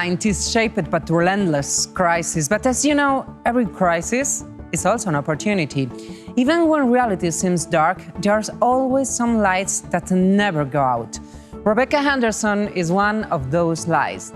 mind is shaped by relentless crisis, but as you know, every crisis is also an opportunity. Even when reality seems dark, there's always some lights that never go out. Rebecca Henderson is one of those lights.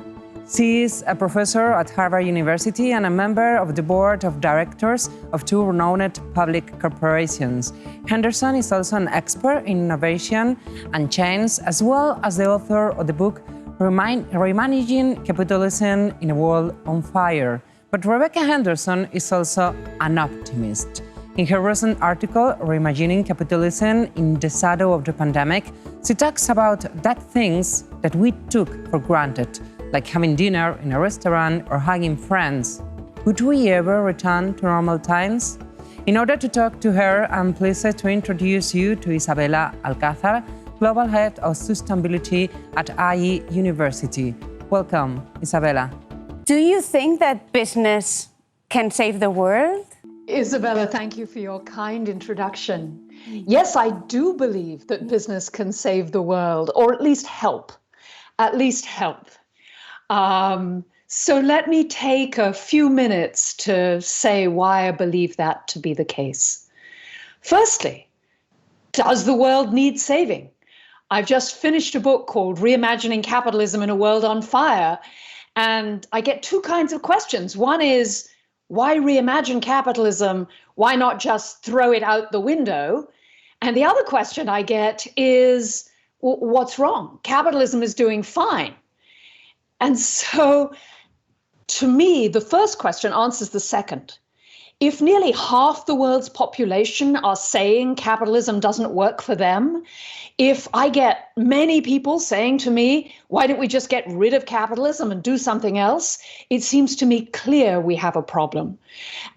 She is a professor at Harvard University and a member of the board of directors of two renowned public corporations. Henderson is also an expert in innovation and change, as well as the author of the book Reimagining Capitalism in a World on Fire. But Rebecca Henderson is also an optimist. In her recent article, Reimagining Capitalism in the Shadow of the Pandemic, she talks about that things that we took for granted, like having dinner in a restaurant or hugging friends. Would we ever return to normal times? In order to talk to her, I'm pleased to introduce you to Isabela del Alcázar, Global Head of Sustainability at IE University. Welcome, Isabela. Do you think that business can save the world? Isabella, thank you for your kind introduction. Yes, I do believe that business can save the world, or at least help. So let me take a few minutes to say why I believe that to be the case. Firstly, does the world need saving? I've just finished a book called Reimagining Capitalism in a World on Fire, and I get two kinds of questions. One is, why reimagine capitalism? Why not just throw it out the window? And the other question I get is, what's wrong? Capitalism is doing fine. And so, to me, the first question answers the second. If nearly half the world's population are saying capitalism doesn't work for them, if I get many people saying to me, why don't we just get rid of capitalism and do something else? It seems to me clear we have a problem.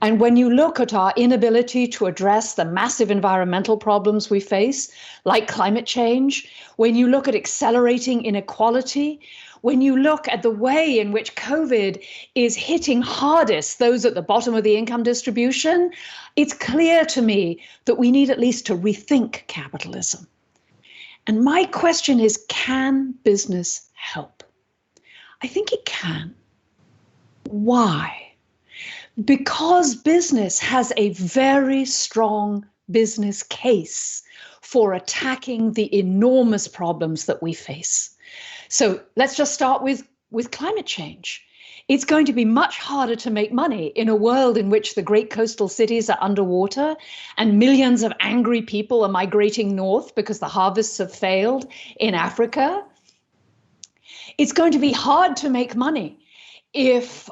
And when you look at our inability to address the massive environmental problems we face, like climate change, when you look at accelerating inequality, when you look at the way in which COVID is hitting hardest those at the bottom of the income distribution, it's clear to me that we need at least to rethink capitalism. And my question is, can business help? I think it can. Why? Because business has a very strong business case for attacking the enormous problems that we face. So let's just start with climate change. It's going to be much harder to make money in a world in which the great coastal cities are underwater and millions of angry people are migrating north because the harvests have failed in Africa. It's going to be hard to make money if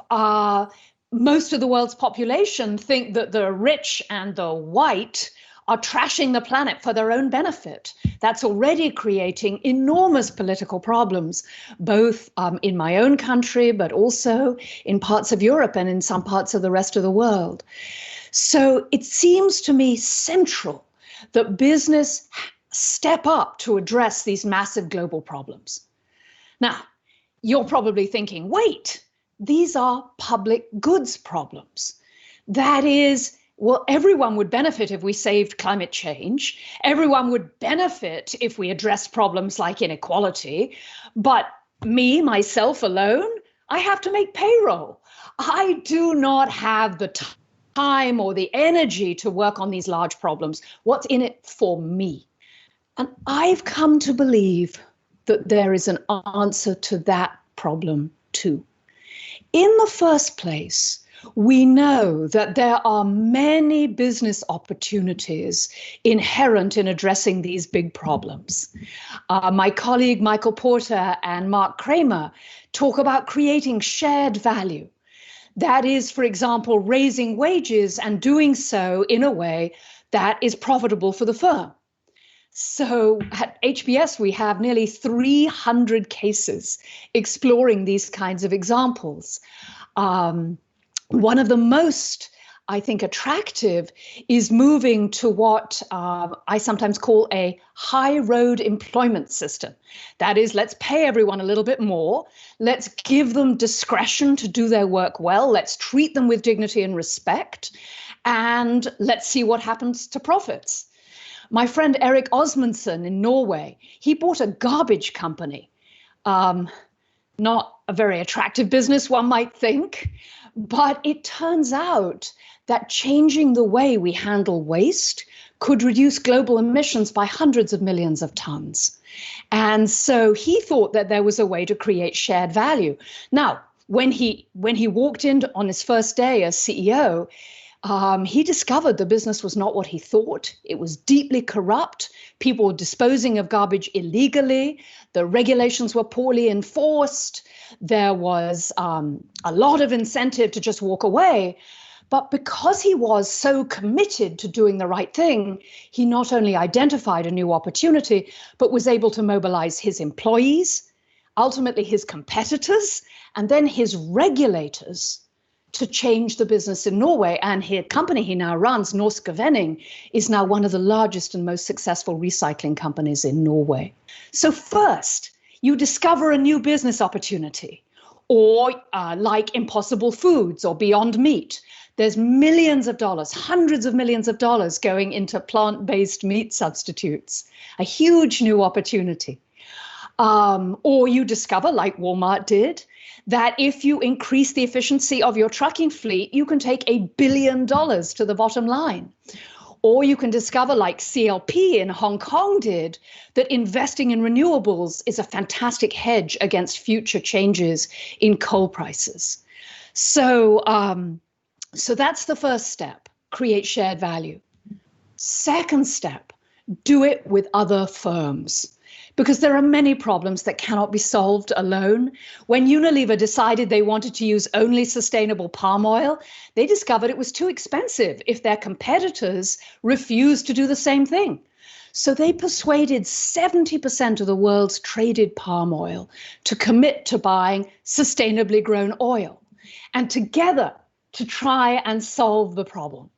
most of the world's population think that the rich and the white are trashing the planet for their own benefit. That's already creating enormous political problems, both in my own country, but also in parts of Europe and in some parts of the rest of the world. So it seems to me central that business step up to address these massive global problems. Now, you're probably thinking, wait, these are public goods problems. That is, well, everyone would benefit if we saved climate change. Everyone would benefit if we addressed problems like inequality. But me, myself alone, I have to make payroll. I do not have the time or the energy to work on these large problems. What's in it for me? And I've come to believe that there is an answer to that problem too. In the first place, we know that there are many business opportunities inherent in addressing these big problems. My colleague Michael Porter and Mark Kramer talk about creating shared value. That is, for example, raising wages and doing so in a way that is profitable for the firm. So at HBS, we have nearly 300 cases exploring these kinds of examples. One of the most, I think, attractive is moving to what I sometimes call a high road employment system. That is, let's pay everyone a little bit more. Let's give them discretion to do their work well. Let's treat them with dignity and respect. And let's see what happens to profits. My friend Erik Osmundson in Norway, he bought a garbage company. Not a very attractive business, one might think. But it turns out that changing the way we handle waste could reduce global emissions by hundreds of millions of tons. And so he thought that there was a way to create shared value. Now, when he walked in on his first day as CEO, he discovered the business was not what he thought. It was deeply corrupt. People were disposing of garbage illegally. The regulations were poorly enforced. There was a lot of incentive to just walk away. But because he was so committed to doing the right thing, he not only identified a new opportunity, but was able to mobilize his employees, ultimately his competitors, and then his regulators to change the business in Norway. And his company he now runs, Norsk Vending, is now one of the largest and most successful recycling companies in Norway. So first, you discover a new business opportunity, or like Impossible Foods or Beyond Meat. There's millions of dollars, hundreds of millions of dollars going into plant-based meat substitutes, a huge new opportunity. Or you discover, like Walmart did, that if you increase the efficiency of your trucking fleet, you can take $1 billion to the bottom line. Or you can discover, like CLP in Hong Kong did, that investing in renewables is a fantastic hedge against future changes in coal prices. So that's the first step, create shared value. Second step, do it with other firms. Because there are many problems that cannot be solved alone. When Unilever decided they wanted to use only sustainable palm oil, they discovered it was too expensive if their competitors refused to do the same thing. So they persuaded 70% of the world's traded palm oil to commit to buying sustainably grown oil, and together to try and solve the problem.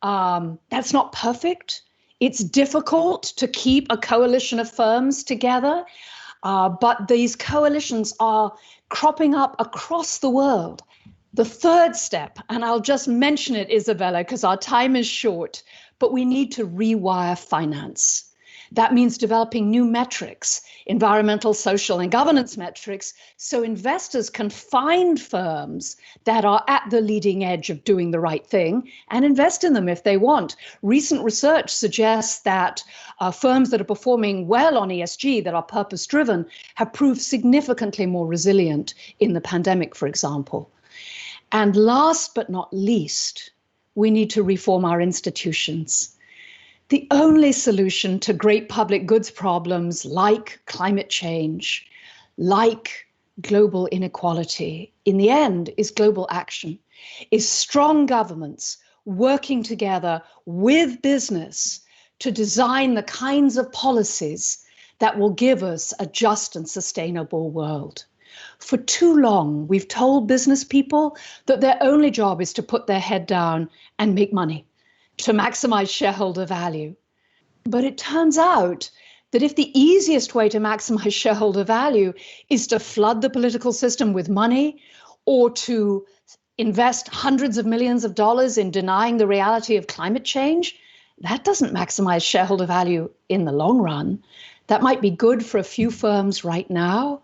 That's not perfect. It's difficult to keep a coalition of firms together, but these coalitions are cropping up across the world. The third step, and I'll just mention it, Isabella, because our time is short, but we need to rewire finance. That means developing new metrics, environmental, social, and governance metrics, so investors can find firms that are at the leading edge of doing the right thing and invest in them if they want. Recent research suggests that firms that are performing well on ESG, that are purpose-driven, have proved significantly more resilient in the pandemic, for example. And last but not least, we need to reform our institutions. The only solution to great public goods problems like climate change, like global inequality, in the end, is global action, is strong governments working together with business to design the kinds of policies that will give us a just and sustainable world. For too long, we've told business people that their only job is to put their head down and make money, to maximize shareholder value. But it turns out that if the easiest way to maximize shareholder value is to flood the political system with money, or to invest hundreds of millions of dollars in denying the reality of climate change, that doesn't maximize shareholder value in the long run. That might be good for a few firms right now,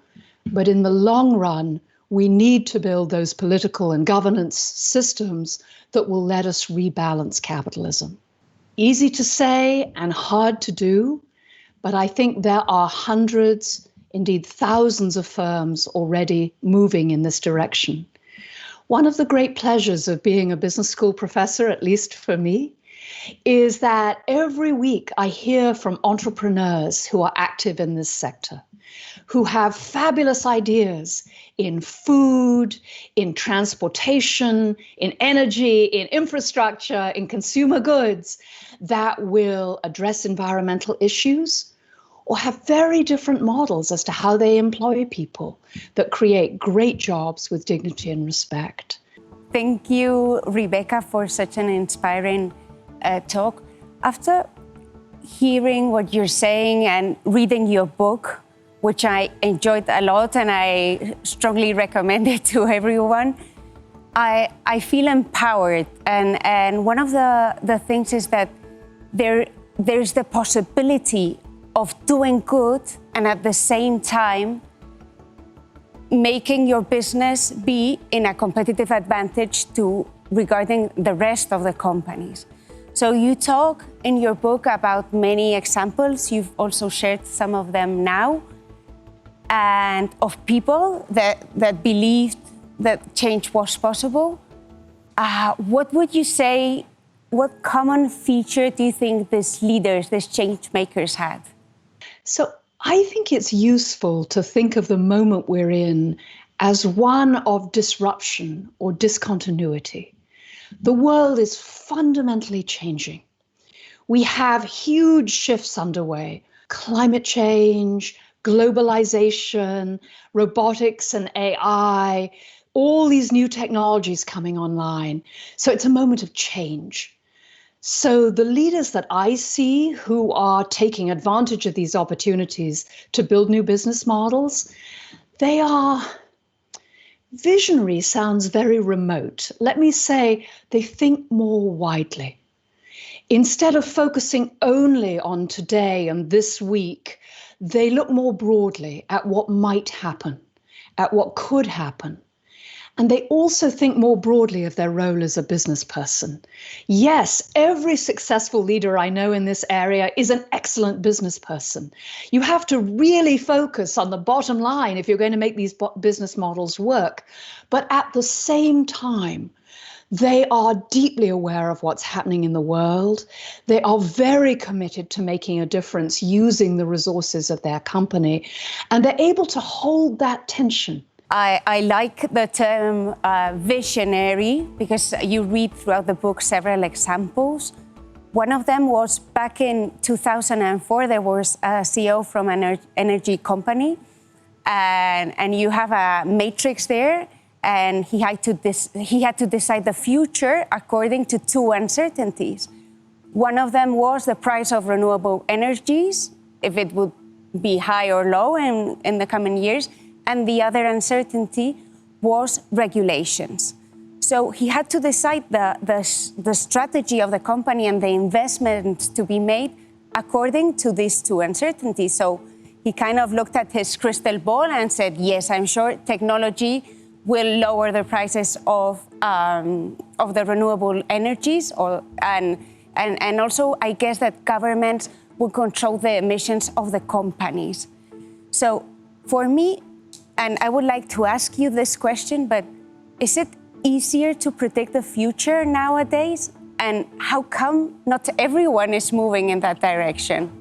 but in the long run, we need to build those political and governance systems that will let us rebalance capitalism. Easy to say and hard to do, but I think there are hundreds, indeed thousands of firms already moving in this direction. One of the great pleasures of being a business school professor, at least for me, is that every week I hear from entrepreneurs who are active in this sector, who have fabulous ideas in food, in transportation, in energy, in infrastructure, in consumer goods that will address environmental issues, or have very different models as to how they employ people that create great jobs with dignity and respect. Thank you, Rebecca, for such an inspiring talk. After hearing what you're saying and reading your book, which I enjoyed a lot and I strongly recommend it to everyone, I feel empowered. And one of the things is that there's the possibility of doing good and at the same time making your business be in a competitive advantage regarding the rest of the companies. So you talk in your book about many examples. You've also shared some of them now, and of people that believed that change was possible. What would you say, what common feature do you think these leaders, these change makers had? So I think it's useful to think of the moment we're in as one of disruption or discontinuity. The world is fundamentally changing. We have huge shifts underway: climate change, globalization, robotics and AI, all these new technologies coming online. So it's a moment of change. So the leaders that I see who are taking advantage of these opportunities to build new business models, they are visionary. Sounds very remote. Let me say they think more widely. Instead of focusing only on today and this week, they look more broadly at what might happen, at what could happen. And they also think more broadly of their role as a business person. Yes, every successful leader I know in this area is an excellent business person. You have to really focus on the bottom line if you're going to make these business models work. But at the same time, they are deeply aware of what's happening in the world. They are very committed to making a difference using the resources of their company. And they're able to hold that tension. I like the term visionary, because you read throughout the book several examples. One of them was back in 2004, there was a CEO from an energy company, and you have a matrix there, and he had to decide the future according to two uncertainties. One of them was the price of renewable energies, if it would be high or low in the coming years, and the other uncertainty was regulations. So he had to decide the strategy of the company and the investments to be made according to these two uncertainties. So he kind of looked at his crystal ball and said, yes, I'm sure technology will lower the prices of the renewable energies, and also I guess that governments will control the emissions of the companies. So for me, and I would like to ask you this question, but is it easier to predict the future nowadays? And how come not everyone is moving in that direction?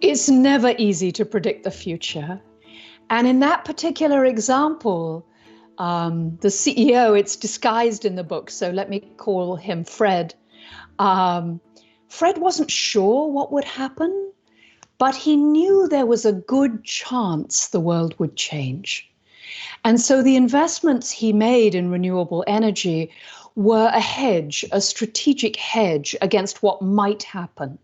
It's never easy to predict the future. And in that particular example, the CEO, it's disguised in the book, so let me call him Fred. Fred wasn't sure what would happen, but he knew there was a good chance the world would change. And so the investments he made in renewable energy were a hedge, a strategic hedge against what might happen.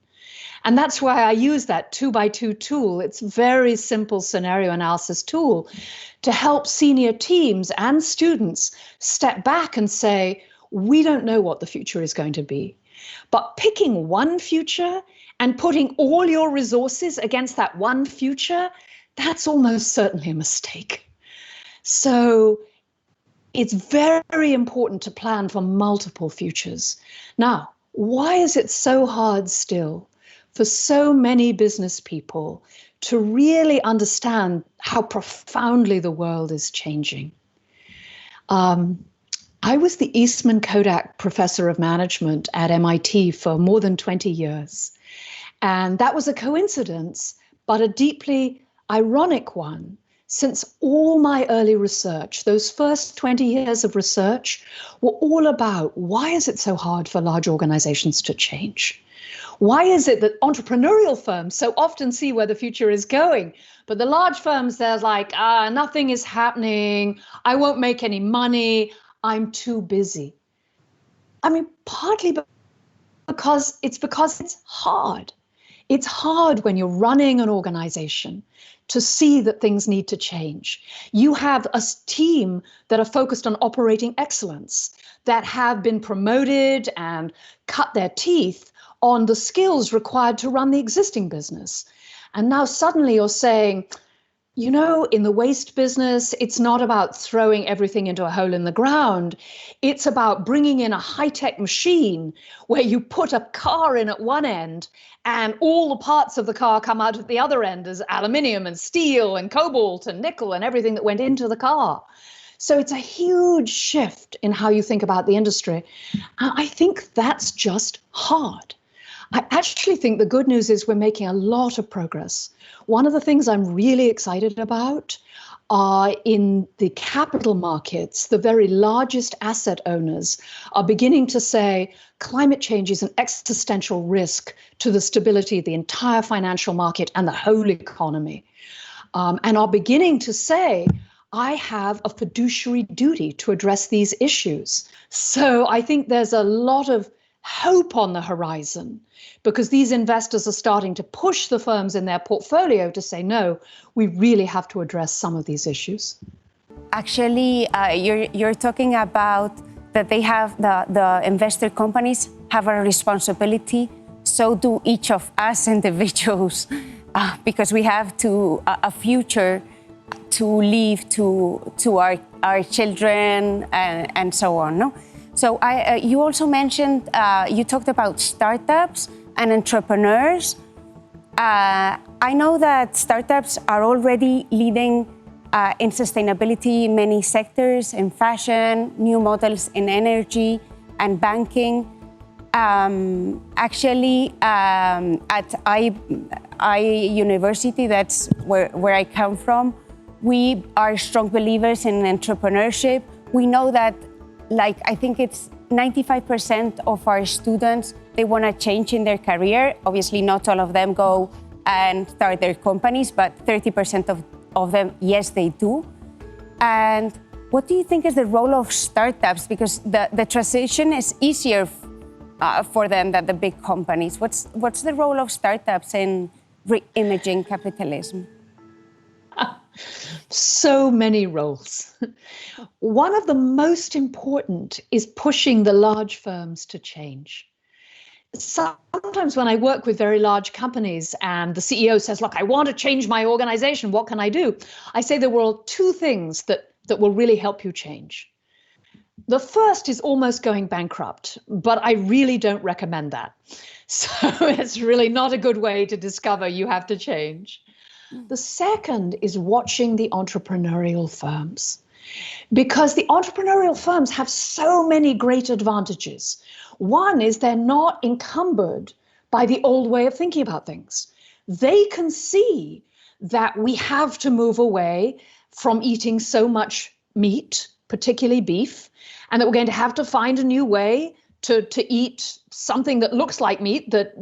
And that's why I use that 2x2 tool. It's a very simple scenario analysis tool to help senior teams and students step back and say, we don't know what the future is going to be. But picking one future and putting all your resources against that one future, that's almost certainly a mistake. So it's very important to plan for multiple futures. Now, why is it so hard still for so many business people to really understand how profoundly the world is changing? I was the Eastman Kodak Professor of Management at MIT for more than 20 years. And that was a coincidence, but a deeply ironic one, since all my early research, those first 20 years of research, were all about why is it so hard for large organizations to change? Why is it that entrepreneurial firms so often see where the future is going, but the large firms, they're like, nothing is happening, I won't make any money, I'm too busy. I mean, partly because it's hard. It's hard when you're running an organization to see that things need to change. You have a team that are focused on operating excellence, that have been promoted and cut their teeth on the skills required to run the existing business. And now suddenly you're saying, You know, in the waste business, it's not about throwing everything into a hole in the ground. It's about bringing in a high-tech machine where you put a car in at one end and all the parts of the car come out at the other end as aluminium and steel and cobalt and nickel and everything that went into the car. So it's a huge shift in how you think about the industry. I think that's just hard. I actually think the good news is we're making a lot of progress. One of the things I'm really excited about are in the capital markets, the very largest asset owners are beginning to say climate change is an existential risk to the stability of the entire financial market and the whole economy, and are beginning to say, I have a fiduciary duty to address these issues. So I think there's a lot of hope on the horizon because these investors are starting to push the firms in their portfolio to say, no, we really have to address some of these issues. Actually, you're talking about that they have the investor companies have a responsibility. So do each of us individuals, because we have to a future to leave to our children and so on. No? So you also mentioned, you talked about startups and entrepreneurs. I know that startups are already leading in sustainability in many sectors, in fashion, new models in energy and banking. Actually, at I University, that's where I come from, we are strong believers in entrepreneurship. We know that, like, I think it's 95% of our students, they want to change in their career. Obviously, not all of them go and start their companies, but 30% of them, yes, they do. And what do you think is the role of startups? Because the transition is easier for them than the big companies. What's the role of startups in re-imaging capitalism? So many roles. One of the most important is pushing the large firms to change. Sometimes when I work with very large companies and the CEO says, look, I want to change my organization, what can I do? I say there were two things that will really help you change. The first is almost going bankrupt, but I really don't recommend that. So it's really not a good way to discover you have to change. The second is watching the entrepreneurial firms, because the entrepreneurial firms have so many great advantages. One is they're not encumbered by the old way of thinking about things. They can see that we have to move away from eating so much meat, particularly beef, and that we're going to have to find a new way to eat something that looks like meat that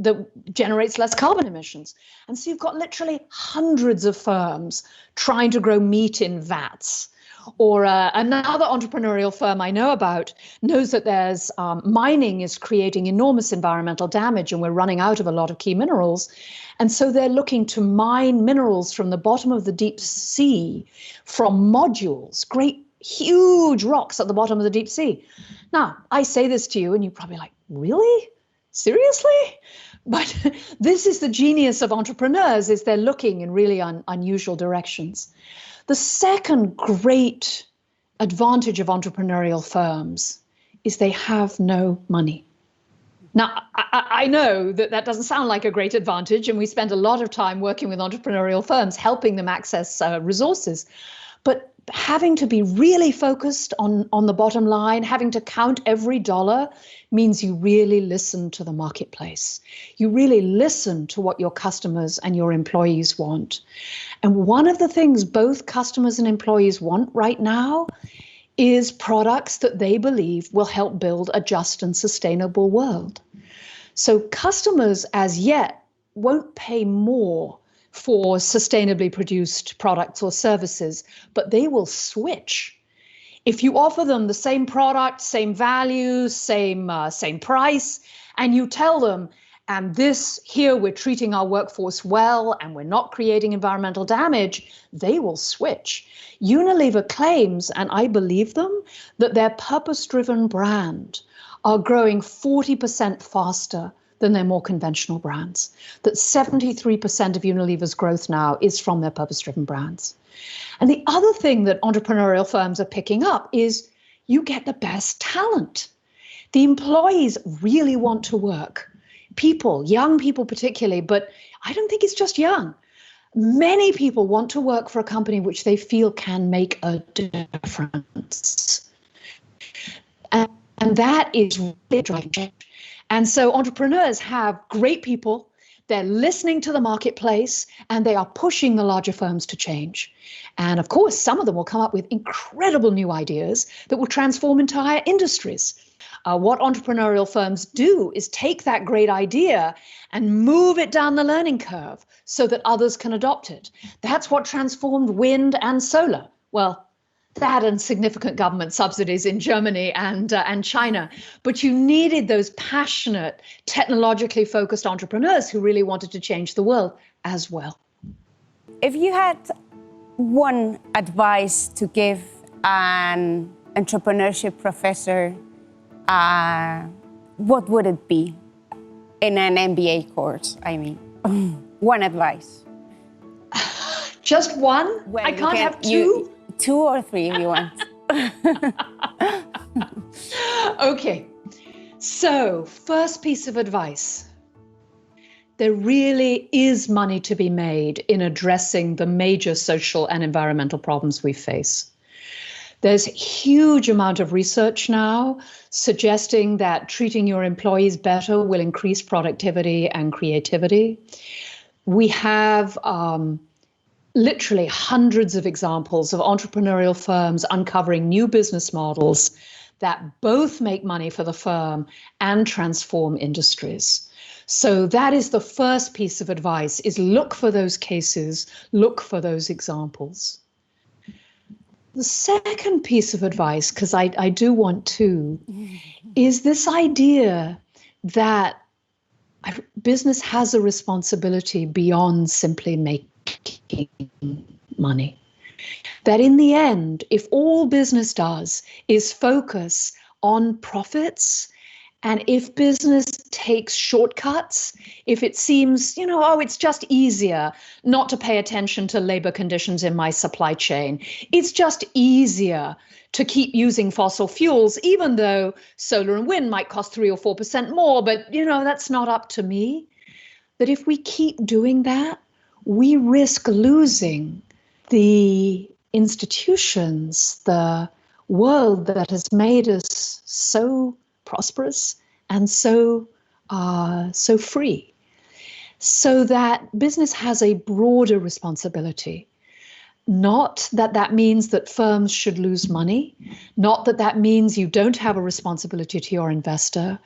generates less carbon emissions. And so you've got literally hundreds of firms trying to grow meat in vats. Or another entrepreneurial firm I know about knows that there's mining is creating enormous environmental damage and we're running out of a lot of key minerals. And so they're looking to mine minerals from the bottom of the deep sea, from modules, great huge rocks at the bottom of the deep sea. Now, I say this to you and you're probably like, really? Seriously? But this is the genius of entrepreneurs, is they're looking in really unusual directions. The second great advantage of entrepreneurial firms is they have no money. Now, I know that doesn't sound like a great advantage, and we spend a lot of time working with entrepreneurial firms, helping them access resources. But having to be really focused on the bottom line, having to count every dollar, means you really listen to the marketplace. You really listen to what your customers and your employees want. And one of the things both customers and employees want right now is products that they believe will help build a just and sustainable world. So customers, as yet, won't pay more for sustainably produced products or services, but they will switch. If you offer them the same product, same values, same price, and you tell them, and this here, we're treating our workforce well and we're not creating environmental damage, they will switch. Unilever claims, and I believe them, that their purpose-driven brand are growing 40% faster than their more conventional brands. That 73% of Unilever's growth now is from their purpose-driven brands. And the other thing that entrepreneurial firms are picking up is you get the best talent. The employees really want to work. People, young people particularly, but I don't think it's just young. Many people want to work for a company which they feel can make a difference. And that is really driving change. And so entrepreneurs have great people, they're listening to the marketplace, and they are pushing the larger firms to change. And of course, some of them will come up with incredible new ideas that will transform entire industries. What entrepreneurial firms do is take that great idea and move it down the learning curve so that others can adopt it. That's what transformed wind and solar. Well, that and significant government subsidies in Germany and China. But you needed those passionate, technologically focused entrepreneurs who really wanted to change the world as well. If you had one advice to give an entrepreneurship professor, what would it be in an MBA course? I mean, one advice. Just one? Well, I can't have two? Two or three if you want. Okay. So, first piece of advice. There really is money to be made in addressing the major social and environmental problems we face. There's a huge amount of research now suggesting that treating your employees better will increase productivity and creativity. We have literally hundreds of examples of entrepreneurial firms uncovering new business models that both make money for the firm and transform industries. So that is the first piece of advice, is look for those cases, look for those examples. The second piece of advice, because I do want to, is this idea that business has a responsibility beyond simply making money. That in the end, if all business does is focus on profits, and if business takes shortcuts, if it seems, it's just easier not to pay attention to labor conditions in my supply chain, it's just easier to keep using fossil fuels, even though solar and wind might cost 3 or 4% more, but that's not up to me. That if we keep doing that, we risk losing the institutions, the world that has made us so prosperous and so free. So that business has a broader responsibility. Not that means that firms should lose money, not that means you don't have a responsibility to your investor,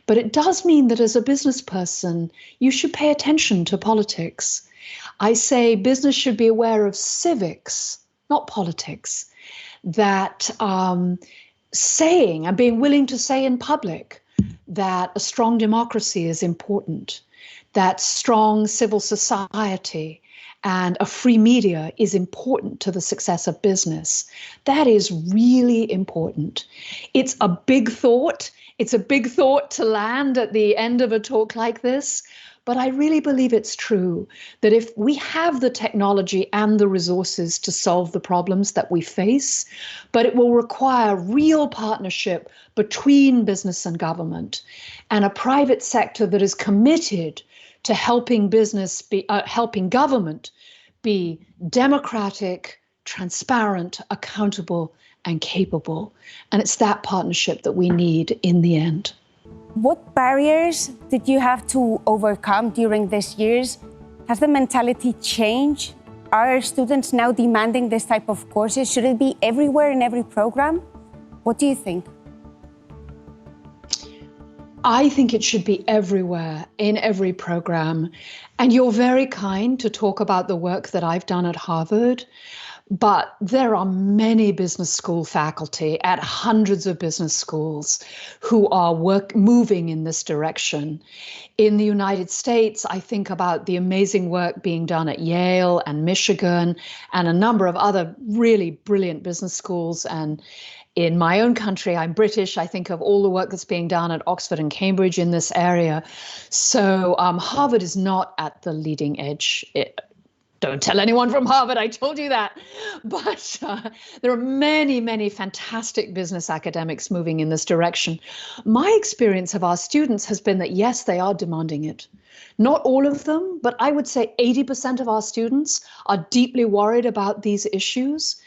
but it does mean that as a business person, you should pay attention to politics. I say business should be aware of civics, not politics, that saying and being willing to say in public that a strong democracy is important, that strong civil society and a free media is important to the success of business. That is really important. It's a big thought. It's a big thought to land at the end of a talk like this. But I really believe it's true that if we have the technology and the resources to solve the problems that we face, but it will require real partnership between business and government, and a private sector that is committed to helping government be democratic, transparent, accountable, and capable. And it's that partnership that we need in the end. What barriers did you have to overcome during these years? Has the mentality changed? Are students now demanding this type of courses? Should it be everywhere in every program? What do you think? I think it should be everywhere in every program. And you're very kind to talk about the work that I've done at Harvard. But there are many business school faculty at hundreds of business schools who are moving in this direction. In the United States, I think about the amazing work being done at Yale and Michigan and a number of other really brilliant business schools. And In my own country, I'm British. I think of all the work that's being done at Oxford and Cambridge in this area. So Harvard is not at the leading edge. Don't tell anyone from Harvard I told you that. But there are many, many fantastic business academics moving in this direction. My experience of our students has been that, yes, they are demanding it. Not all of them, but I would say 80% of our students are deeply worried about these issues.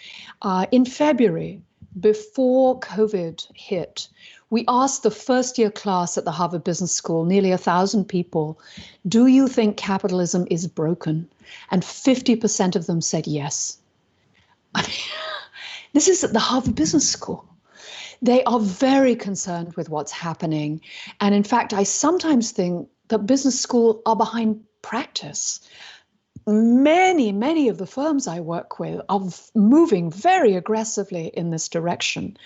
In February, before COVID hit, we asked the first-year class at the Harvard Business School, nearly 1,000 people, do you think capitalism is broken? And 50% of them said yes. I mean, this is at the Harvard Business School. They are very concerned with what's happening. And in fact, I sometimes think that business schools are behind practice. Many of the firms I work with are moving very aggressively in this direction.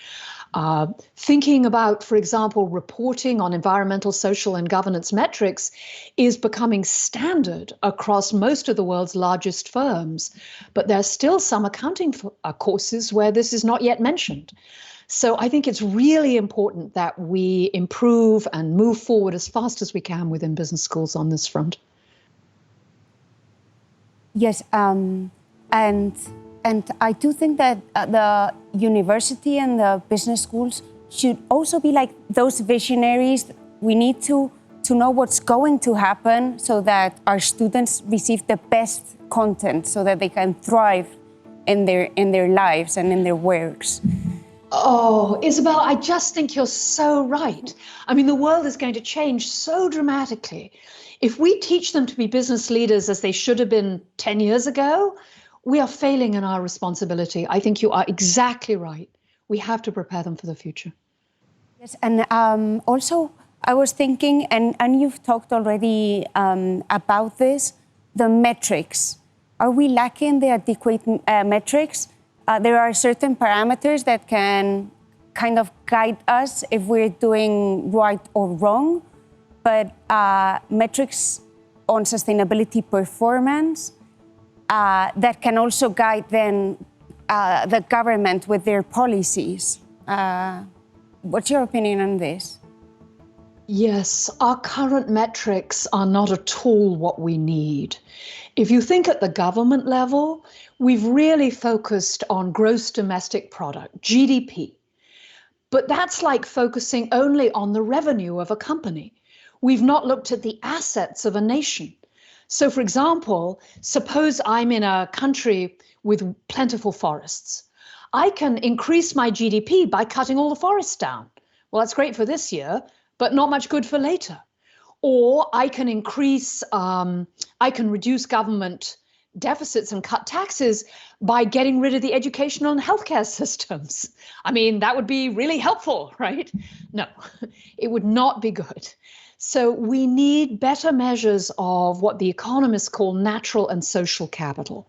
Thinking about, for example, reporting on environmental, social, and governance metrics is becoming standard across most of the world's largest firms. But there are still some accounting courses where this is not yet mentioned. So I think it's really important that we improve and move forward as fast as we can within business schools on this front. Yes, and I do think that the university and the business schools should also be like those visionaries. We need to know what's going to happen so that our students receive the best content so that they can thrive in their lives and in their works. Oh, Isabel, I just think you're so right. I mean, the world is going to change so dramatically. If we teach them to be business leaders as they should have been 10 years ago, we are failing in our responsibility. I think you are exactly right. We have to prepare them for the future. Yes, and also I was thinking, and you've talked already about this, the metrics. Are we lacking the adequate metrics? There are certain parameters that can kind of guide us if we're doing right or wrong, but metrics on sustainability performance that can also guide then the government with their policies. What's your opinion on this? Yes, our current metrics are not at all what we need. If you think at the government level, we've really focused on gross domestic product, GDP. But that's like focusing only on the revenue of a company. We've not looked at the assets of a nation. So, for example, suppose I'm in a country with plentiful forests. I can increase my GDP by cutting all the forests down. Well, that's great for this year, but not much good for later. Or I can I can reduce government deficits and cut taxes by getting rid of the educational and healthcare systems. I mean, that would be really helpful, right? No, it would not be good. So we need better measures of what the economists call natural and social capital.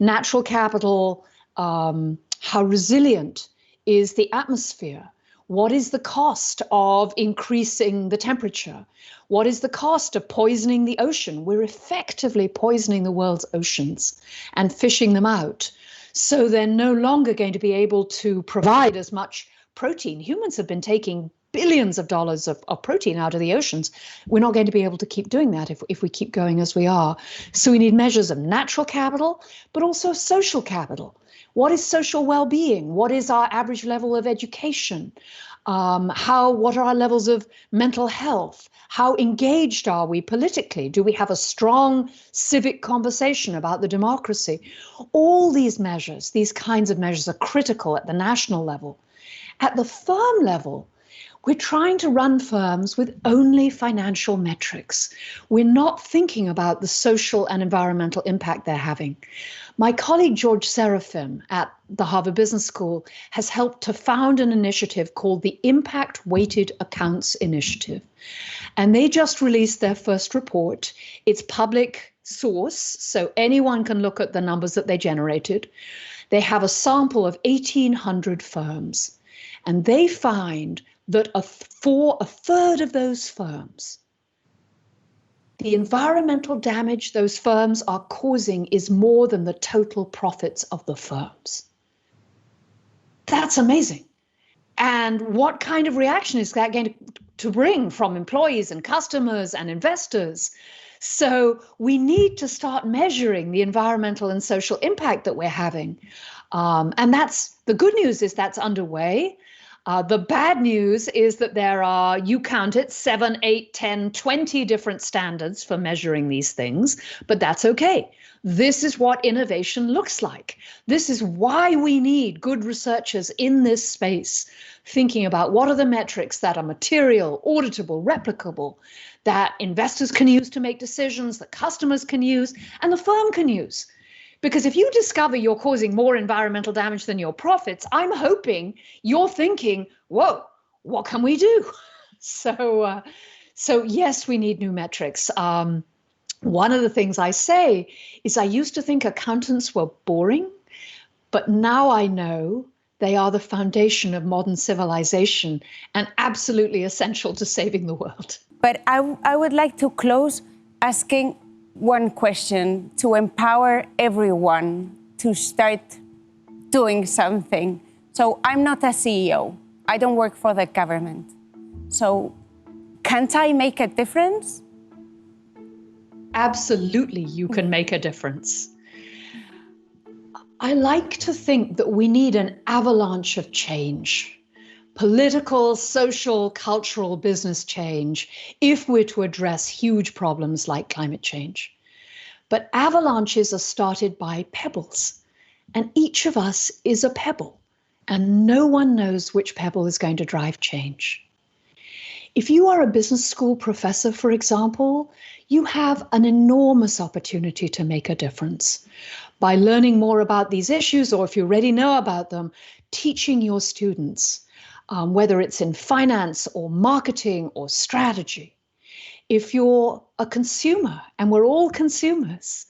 Natural capital, how resilient is the atmosphere? What is the cost of increasing the temperature? What is the cost of poisoning the ocean? We're effectively poisoning the world's oceans and fishing them out. So they're no longer going to be able to provide as much protein. Humans have been taking billions of dollars of protein out of the oceans. We're not going to be able to keep doing that if we keep going as we are. So we need measures of natural capital, but also social capital. What is social well-being? What is our average level of education? What are our levels of mental health? How engaged are we politically? Do we have a strong civic conversation about the democracy? All these measures, these kinds of measures are critical at the national level. At the firm level, we're trying to run firms with only financial metrics. We're not thinking about the social and environmental impact they're having. My colleague George Seraphim at the Harvard Business School has helped to found an initiative called the Impact Weighted Accounts Initiative. And they just released their first report. It's public source, so anyone can look at the numbers that they generated. They have a sample of 1,800 firms, and they find that for a third of those firms, the environmental damage those firms are causing is more than the total profits of the firms. That's amazing. And what kind of reaction is that going to bring from employees and customers and investors? So we need to start measuring the environmental and social impact that we're having. And that's the good news is that's underway. The bad news is that there are, you count it, 7, 8, 10, 20 different standards for measuring these things, but that's okay. This is what innovation looks like. This is why we need good researchers in this space, thinking about what are the metrics that are material, auditable, replicable, that investors can use to make decisions, that customers can use, and the firm can use. Because if you discover you're causing more environmental damage than your profits, I'm hoping you're thinking, whoa, what can we do? So yes, we need new metrics. One of the things I say is I used to think accountants were boring, but now I know they are the foundation of modern civilization and absolutely essential to saving the world. But I would like to close asking one question to empower everyone to start doing something. So I'm not a CEO. I don't work for the government. So can't I make a difference? Absolutely, you can make a difference. I like to think that we need an avalanche of change, political, social, cultural, business change, if we're to address huge problems like climate change. But avalanches are started by pebbles, and each of us is a pebble, and no one knows which pebble is going to drive change. If you are a business school professor, for example, you have an enormous opportunity to make a difference by learning more about these issues, or if you already know about them, teaching your students, whether it's in finance or marketing or strategy. If you're a consumer, and we're all consumers,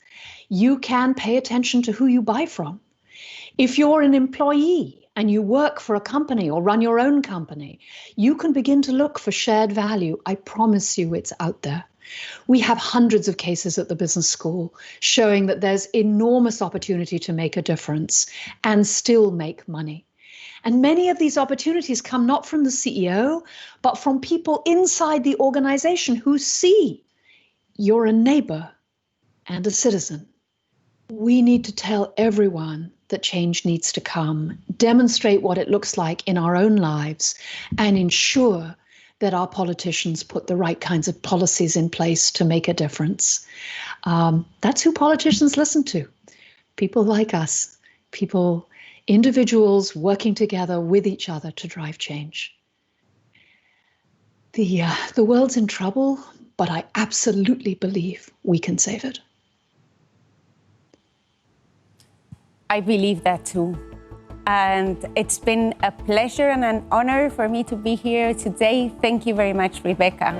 you can pay attention to who you buy from. If you're an employee and you work for a company or run your own company, you can begin to look for shared value. I promise you it's out there. We have hundreds of cases at the business school showing that there's enormous opportunity to make a difference and still make money. And many of these opportunities come not from the CEO, but from people inside the organization who see you're a neighbor and a citizen. We need to tell everyone that change needs to come, demonstrate what it looks like in our own lives, and ensure that our politicians put the right kinds of policies in place to make a difference. That's who politicians listen to. People like us, individuals working together with each other to drive change. The world's in trouble, but I absolutely believe we can save it. I believe that too. And it's been a pleasure and an honor for me to be here today. Thank you very much, Rebecca.